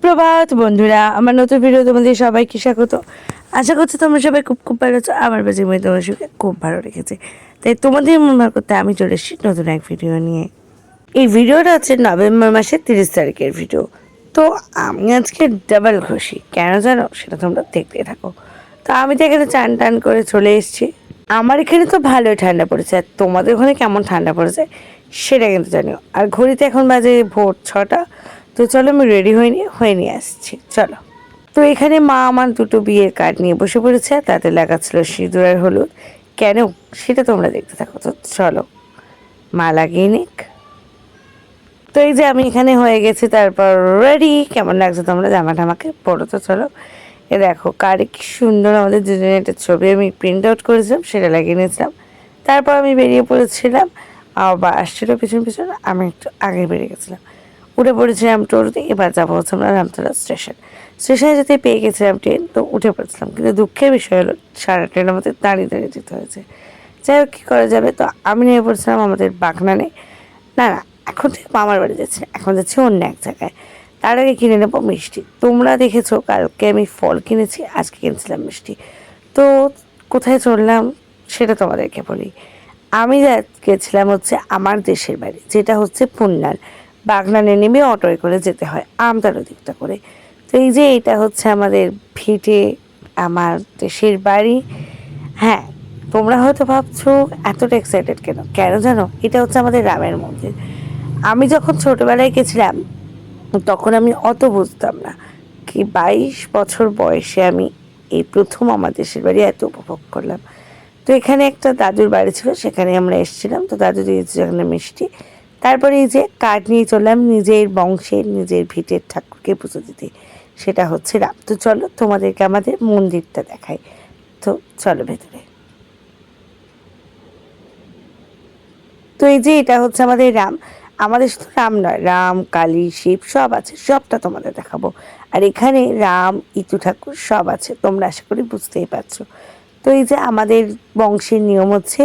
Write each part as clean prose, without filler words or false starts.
সুপ্রভাত বন্ধুরা, আমার নতুন ভিডিও তোমাদের সবাইকে স্বাগত। আশা করছি তোমরা সবাই খুব খুব ভালো আছো। আমার বাজে মেয়ে তোমার সঙ্গে খুব ভালো রেখেছে, তাই তোমাদের মন ভালো করতে আমি চলে এসেছি নতুন এক ভিডিও নিয়ে। এই ভিডিওটা হচ্ছে নভেম্বর মাসের 30 তারিখের ভিডিও। তো আমি আজকে ডাবল খুশি, কেন জানো? সেটা তোমরা দেখতে থাকো। তো আমি তো এখানে চান টান করে চলে এসেছি। আমার এখানে তো ভালোই ঠান্ডা পড়েছে, আর তোমাদের ওখানে কেমন ঠান্ডা পড়েছে সেটা কিন্তু জানিও। আর ঘড়িতে এখন বাজে ভোর 6টা। তো চলো আমি রেডি হয়ে নিয়ে আসছি, চলো। তো এখানে মা আমার দুটো বিয়ের কার্ড নিয়ে বসে পড়েছে, তাতে লেখা ছিল সিঁদুর আর হলুদ। কেন সেটা তোমরা দেখতে থাকো। তো চলো মা লাগিয়ে নিক। তো এই যে আমি এখানে হয়ে গেছি, তারপর রেডি। কেমন লাগছে তোমরা? জামাটা আমাকে পড়ো। তো চলো, এ দেখো কার্ডে কি সুন্দর আমাদের দুজনের একটা ছবি আমি প্রিন্ট আউট করেছিলাম, সেটা লাগিয়ে নিয়েছিলাম। তারপর আমি বেরিয়ে পড়েছিলাম, বা আসছিল পিছন পিছন। আমি একটু আগে বেরিয়ে গেছিলাম, উঠে পড়েছিলাম টোটোতে। এবার যাবো হচ্ছে আমরা রামতলা স্টেশনে যেতে পেয়ে গেছিলাম ট্রেন। তো উঠে পড়েছিলাম, কিন্তু দুঃখের বিষয় হলো সারা ট্রেন আমাদের দাঁড়িয়ে দাঁড়িয়ে যেতে হয়েছে। যাই হোক, কী করা যাবে। তো আমি নেমে পড়েছিলাম আমাদের বাগনানে। না না, এখন থেকে মামার বাড়ি যাচ্ছি না, এখন যাচ্ছি অন্য এক জায়গায়। তার আগে কিনে নেবো মিষ্টি। তোমরা দেখেছো কালকে আমি ফল কিনেছি, আজকে কিনেছিলাম মিষ্টি। তো কোথায় চললাম সেটা তোমাদেরকে বলি। আমি গেছিলাম হচ্ছে আমার দেশের বাড়ি, যেটা হচ্ছে পুন্নার। বাগনানে নেমে অটোয় করে যেতে হয় আমতার দিকটা করে। তো এই যে এটা হচ্ছে আমাদের ভিটে, আমার দেশের বাড়ি। হ্যাঁ, তোমরা হয়তো ভাবছো এতটা এক্সাইটেড কেন? কেন জানো? এটা হচ্ছে আমাদের রামের মন্দির। আমি যখন ছোটবেলায় গেছিলাম তখন আমি অত বুঝতাম না, কি 22 বছর বয়সে আমি এই প্রথম আমার দেশের বাড়ি এত উপভোগ করলাম। তো এখানে একটা দাদুর বাড়ি ছিল, সেখানে আমরা এসেছিলাম। তো দাদু দিয়েছে এখানে মিষ্টি। তারপরে এই যে কার্ড নিয়ে চললাম নিজের বংশের নিজের ভিটের ঠাকুরকে পুজো দিতে, সেটা হচ্ছে রাম। তো চলো তোমাদেরকে আমাদের মন্দিরটা দেখাই। তো চলো ভেতরে। তো এই যে এটা হচ্ছে আমাদের রাম। আমাদের শুধু রাম নয়, রাম, কালী, শিব সব আছে, সবটা তোমাদের দেখাবো। আর এখানে রাম, ইতু ঠাকুর সব আছে, তোমরা আশা করি বুঝতেই পারছো। তো এই যে আমাদের বংশের নিয়ম হচ্ছে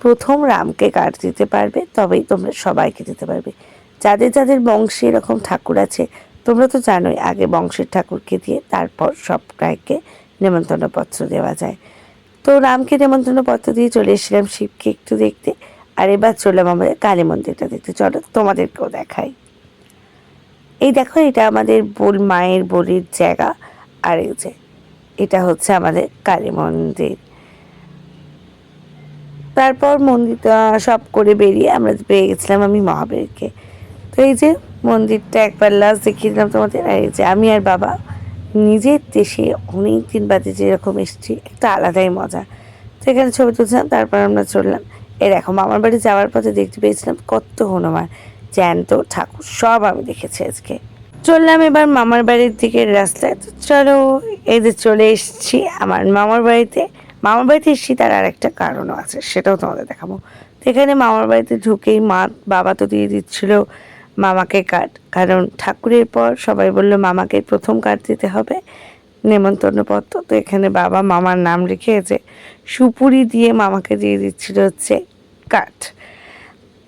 প্রথম রামকে কার্ড দিতে পারবে, তবেই তোমরা সবাইকে দিতে পারবে। যাদের যাদের বংশে এরকম ঠাকুর আছে, তোমরা তো জানোই আগে বংশের ঠাকুরকে দিয়ে তারপর সবাইকে নেমন্তন্নপত্র দেওয়া যায়। তো রামকে নেমন্তন্নপত্র দিয়ে চলে এসেছিলাম শিবকে একটু দেখতে। আর এবার চললাম আমাদের কালী মন্দিরটা দেখতে। চলো তোমাদেরকেও দেখাই। এই দেখো, এটা আমাদের মায়ের বলির জায়গা। আর এই যে এটা হচ্ছে আমাদের কালী মন্দির। তারপর মন্দিরটা সব করে বেরিয়ে আমরা পেয়ে গেছিলাম আমি মহাবীরকে। তো এই যে মন্দিরটা একবার লাস্ট দেখিয়ে দিলাম তোমাদের। আর এই যে আমি আর বাবা নিজের দেশে অনেক দিন বাদে যেরকম এসেছি, একটা আলাদাই মজা। তো এখানে ছবি তুলছিলাম, তারপর আমরা চললাম। এই দেখো, মামার বাড়ি যাওয়ার পথে দেখতে পেয়েছিলাম কত হনুমান, জ্যান্ত ঠাকুর সব আমি দেখেছি আজকে। চললাম এবার মামার বাড়ির দিকের রাস্তায়। তো চলো, এই যে চলে এসেছি আমার মামার বাড়িতে। মামার বাড়িতে এসেছি তার আর একটা কারণও আছে, সেটাও তোমাদের দেখাবো। তো এখানে মামার বাড়িতে ঢুকেই বাবা তো দিয়ে দিচ্ছিল মামাকে কার্ড, কারণ ঠাকুরের পর সবাই বললো মামাকে প্রথম কার্ড দিতে হবে, নেমন্তন্নপত্র। তো এখানে বাবা মামার নাম লিখেছে, সুপুরি দিয়ে মামাকে দিয়ে দিচ্ছিল হচ্ছে কার্ড।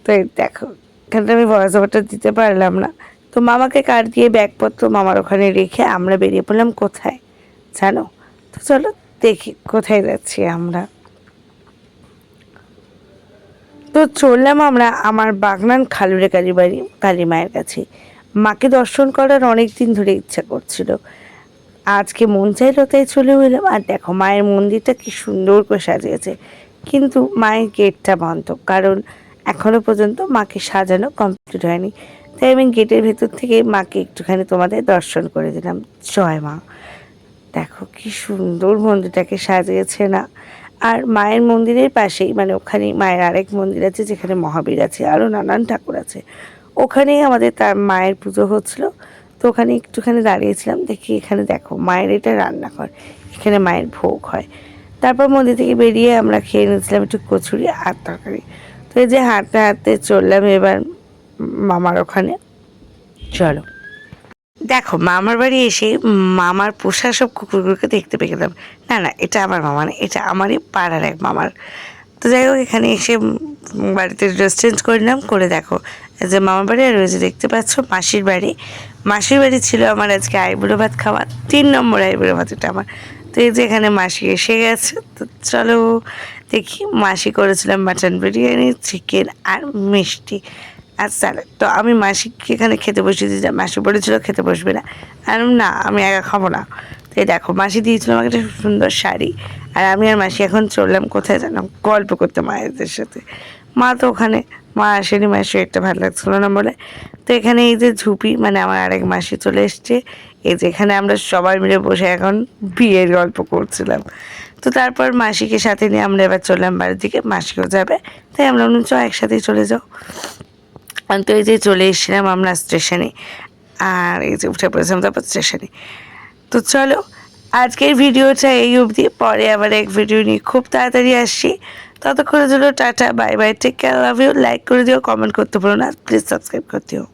তো এই দেখো, এখানটা আমি ভয়েস ওভারটা দিতে পারলাম না। তো মামাকে কার্ড দিয়ে ব্যাগপত্র মামার ওখানে রেখে আমরা বেরিয়ে পড়লাম কোথায় জানো? তো চলো দেখি কোথায় যাচ্ছি আমরা। তো চললাম আমরা আমার বাগনান খালুরে কালী মায়ের কাছে। মাকে দর্শন করার অনেক দিন ধরে ইচ্ছা করছিল, আজকে মন চাইলো তাই চলে এলাম। আর দেখো মায়ের মন্দিরটা কি সুন্দর করে সাজিয়েছে, কিন্তু মায়ের গেটটা বন্ধ, কারণ এখনো পর্যন্ত মাকে সাজানো কমপ্লিট হয়নি। তাই আমি গেটের ভেতর থেকে মাকে একটুখানি তোমাদের দর্শন করে দিলাম। জয় মা। দেখো কি সুন্দর মন্দিরটাকে সাজিয়েছে না? আর মায়ের মন্দিরের পাশেই, মানে ওখানে মায়ের আরেক মন্দির আছে যেখানে মহাবীর আছে, আরও নানান ঠাকুর আছে। ওখানেই আমাদের তার মায়ের পুজো হচ্ছিল। তো ওখানে একটুখানি দাঁড়িয়েছিলাম, দেখি এখানে দেখো মায়ের এটা রান্নাঘর, এখানে মায়ের ভোগ হয়। তারপর মন্দির থেকে বেরিয়ে আমরা খেয়ে নিয়েছিলাম একটু কচুরি আর তরকারি। তো এই যে হাঁটতে হাঁটতে চললাম এবার মামার ওখানে। চলো দেখো, মামার বাড়ি এসে মামার পোষা সব কুকুরগুলোকে দেখতে পেয়ে গেলাম। না না, এটা আমার মামা না, এটা আমারই পাড়ার এক মামার। তো যাই হোক, এখানে এসে বাড়িতে ড্রেস চেঞ্জ করে নিলাম, করে দেখো এই যে মামার বাড়ি। আর ওই যে দেখতে পাচ্ছ মাসির বাড়ি। মাসির বাড়ি ছিল আমার আজকে আইবুড়ো ভাত খাওয়া, 3 নম্বর আইবুড়ো ভাত এটা আমার। তো এই যে এখানে মাসি এসে গেছে, তো চলো দেখি। মাসি করেছিলাম মাটন বিরিয়ানি, চিকেন আর মিষ্টি আর স্যালাড। তো আমি মাসিকে এখানে খেতে বসিয়ে দিয়েছিলাম, মাসি বলেছিল খেতে বসবে না, আর না আমি একা খাবো না। তো এই দেখো মাসি দিয়েছিল আমাকে একটা সুন্দর শাড়ি, আর আমি আর মাসি এখন চললাম কোথায় জানলাম গল্প করতে মায়েদের সাথে। মা তো ওখানে, মা আসেনি, মাসি একটা ভালো লাগছিলো না বলে। তো এখানে এই যে ঝুপি মানে আমার আরেক মাসি চলে এসছে, এই যে এখানে আমরা সবাই মিলে বসে এখন বিয়ের গল্প করছিলাম। তো তারপর মাসিকে সাথে নিয়ে আমরা এবার চললাম বাড়ির দিকে, মাসিও যাবে, তাই আমরা বললাম চ একসাথেই চলে যাও। তো এই যে চলে এসেছিলাম আমরা স্টেশনে, আর এই যে উঠে পড়েছিলাম তারপর স্টেশনে। তো চলো আজকের ভিডিওটা এই অবধি, পরে আবার এক ভিডিও নিয়ে খুব তাড়াতাড়ি আসছি। ততক্ষণের জন্য tata, bye bye, take care, love you. Like করে দিও, কমেন্ট করতে ভুলো না, প্লিজ সাবস্ক্রাইব করে দিও।